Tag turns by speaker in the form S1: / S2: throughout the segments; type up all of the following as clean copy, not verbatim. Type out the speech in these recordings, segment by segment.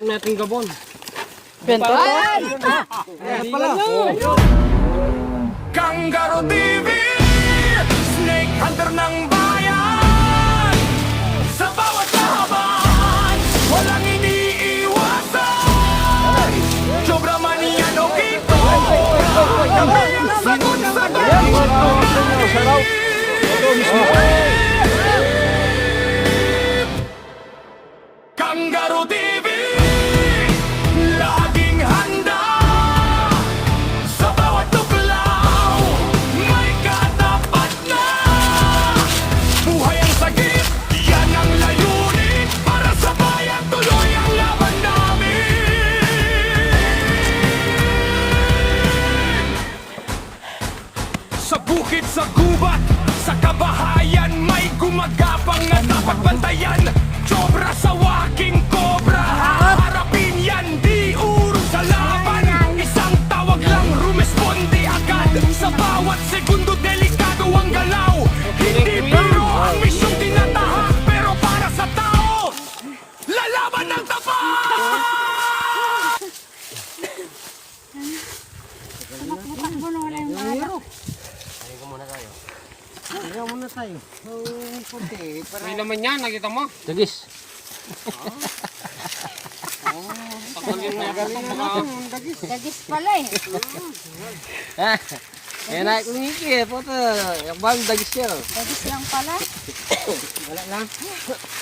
S1: natin gabon.
S2: Bento?
S3: Kangaroo TV, Snake Hunter ng bayan. Sa bawat laban, walang iniiwasan. Sobra man yan o kito, kami ang sagot sa Kangaroo TV, laging handa. Sa bawat tuklaw, may katapat na. Buhay ang sagip, yan ang layunin. Para sa bayan, tuloy ang laban namin. Sa bukid, sa gubat, sa kabahayan, may gumagapang na dapat bantayan. Sobra sa waking kobra, harapin yan, di urong sa laban. Isang tawag lang, rumesponde agad. Sa bawat segundo, delikado ang galaw. Hindi biro ang misyong tinatahak, pero para sa tao, lalaban ng tapat!
S4: Kaya muna tayo. Kunti.
S1: May naman yan, nakita mo?
S2: Dagis.
S1: Tagalin na ako.
S5: Dagis pala eh.
S2: Kaya na kumiki eh. Puto. Yung bang dagis yan.
S5: Dagis lang pala.
S2: Wala lang.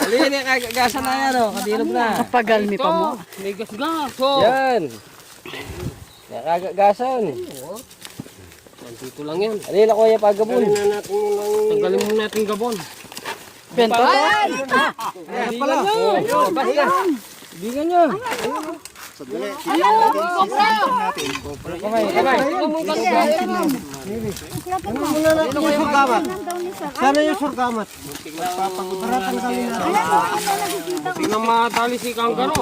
S2: Alin yung kagasa na yan o. Kadilog na.
S4: Pagalmi pa mo.
S1: May gas-gas.
S2: Yan. Kagagasan.
S1: Nandito lang yan.
S2: Alin ako yung pagabon.
S1: Tagalin mo natin gabon.
S4: Bento?
S2: Pala. Basta. Bigan nyo. Kamay.
S4: Sana yung surgamat. Paratan kami na.
S1: Tingnan matali si Kangaroo.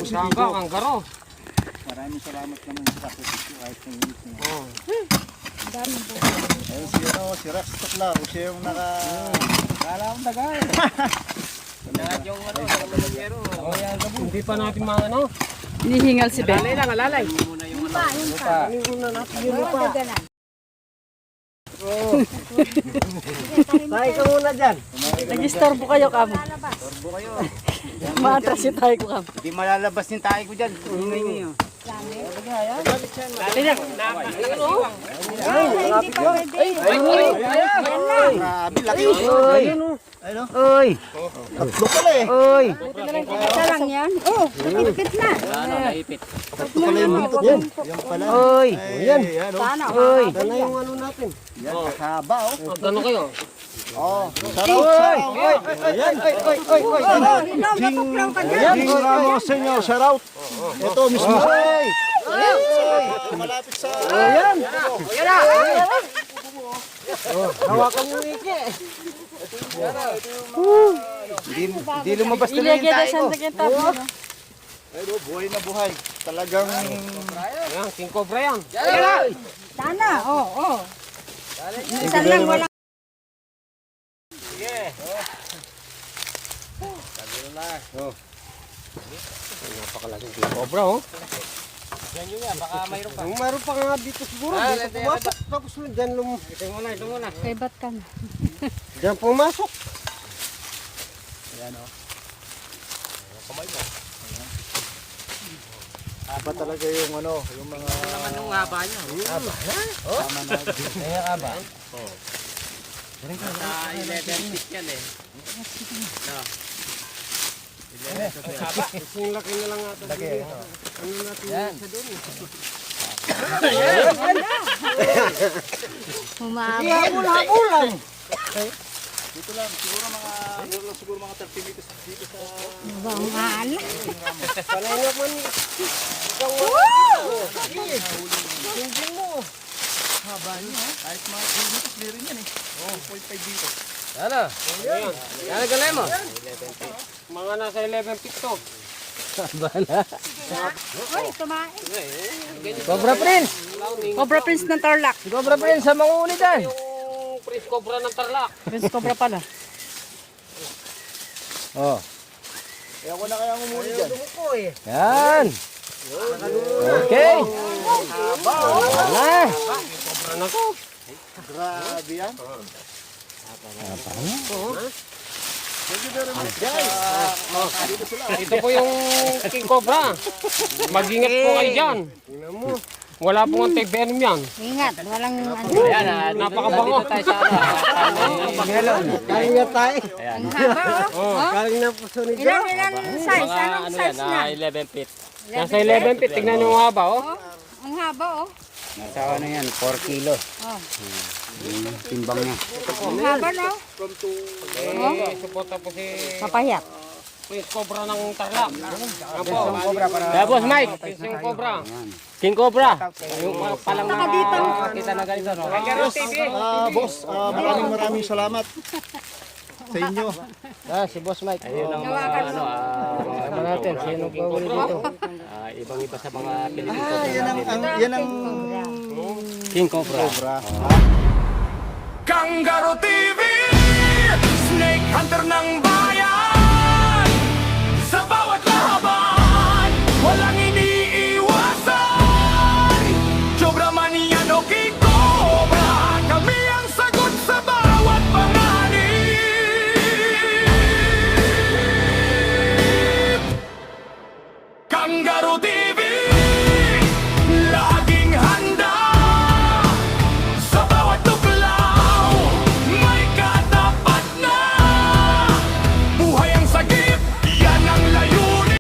S1: Saka Kangaroo.
S6: Maraming salamat naman sa kapatid kahit ng hindi niya. Ayun si Rex Tuklaw, siya yung kala akong dagay.
S1: Hindi pa natin maano.
S4: Hinihingal si Ben.
S1: Alalay.
S4: Tayo ka muna dyan. Nag-istorbo kayo kamo. Maatras yung tayo ko kamo.
S6: Hindi malalabas yung tayo ko dyan. Hingay niyo. Grabe, laki.
S4: Oy!
S6: Tatlo pala eh.
S4: Oy!
S5: Isa lang yan. Oh, napit na.
S6: Tatlo pala yung buntot yan. Yan pala.
S4: Oy!
S6: Yan.
S5: Sana.
S4: Oy!
S1: Ano yung ano natin?
S6: Yan, kasaba oh.
S1: Gano'n kayo?
S6: Oh, shoutout. Yan.
S5: Matuklaw ka dyan.
S6: King Ramos sa inyo, shoutout. Ito mismo. Malapit sa...
S4: Ayan!
S1: Hawakan mo Iki.
S6: Hindi lumabas na yung
S4: Ilagay na
S6: tayo
S4: siya
S6: ko.
S4: sa kitapo.
S6: Pero buhay na buhay. Talagang...
S1: Ayan, King Cobra yan.
S5: Sana. Oh. Isa lang wala.
S1: Napakalaking King Cobra oh. Yan yun yan, baka mayroon pa. Mayroon pa nga dito siguro. Dito pumasok. Tapos dyan ito muna.
S5: Kay ba't ka na?
S1: Dyan pumasok.
S6: Ayan o. Haba talaga yung ano, yung mga...
S1: Naman yung haba niya.
S6: Haba na? Tama na.
S2: Kaya ka ba?
S1: Sa 11 feet yan eh. Kasing laki na lang natin.
S6: Laki.
S1: Ano natin sa doon eh.
S5: Humabol.
S6: Dito lang, siguro mga 30 meters dito sa...
S5: Bangal.
S1: Panay naman eh. Ikaw hindi mo.
S6: Haba niya. Kahit mga 3 meters, meron yan eh. 2.5 dito.
S2: Ano?
S1: Ayan.
S2: Ano galay mo?
S1: Mga nasa 11 feet to.
S5: Uy, tumain.
S2: Cobra Prince!
S4: Cobra Prince ng Tarlac.
S2: Si Cobra Prince sa mga uli dyan.
S1: Yung Prince Cobra ng Tarlac.
S4: Prince Cobra pala.
S6: Oh. Ako na kaya umuli dyan.
S2: Yan. Okay. Wala.
S6: Grabe yan.
S1: Ito po yung King Cobra. Mag-ingat po kayo dyan. Tingnan mo. Wala pong anti-venom yan.
S5: Ingat, walang ano.
S2: Ayan,
S1: Napakabango.
S2: tayo sa
S4: Kaling nga tayo.
S5: Ang haba oh.
S4: Kaling na puso ni
S5: Ilan size? Anong size na?
S2: 11 feet.
S1: Nasa 11 feet. Tingnan nyo yung haba, oh.
S5: Ang haba oh.
S2: Nasa ano yan, 4 kilo.
S5: Oh.
S2: Timbang niya.
S5: Ang haba no?
S1: Suporta po si
S5: Papayat.
S1: King Cobra ng Tarlac. Ano po?
S2: Kaya boss Mike,
S1: King Cobra.
S2: King Cobra. Yung palang
S5: Saka dito.
S2: kita na ganito, no?
S6: Boss, maraming salamat sa inyo.
S2: Si Boss Mike. Ayun ang
S5: Nawakan mo.
S2: ano natin, sino pa uli dito? Ibang iba sa mga Pilipino.
S6: Yan ang
S2: King Cobra.
S3: Kangaroo TV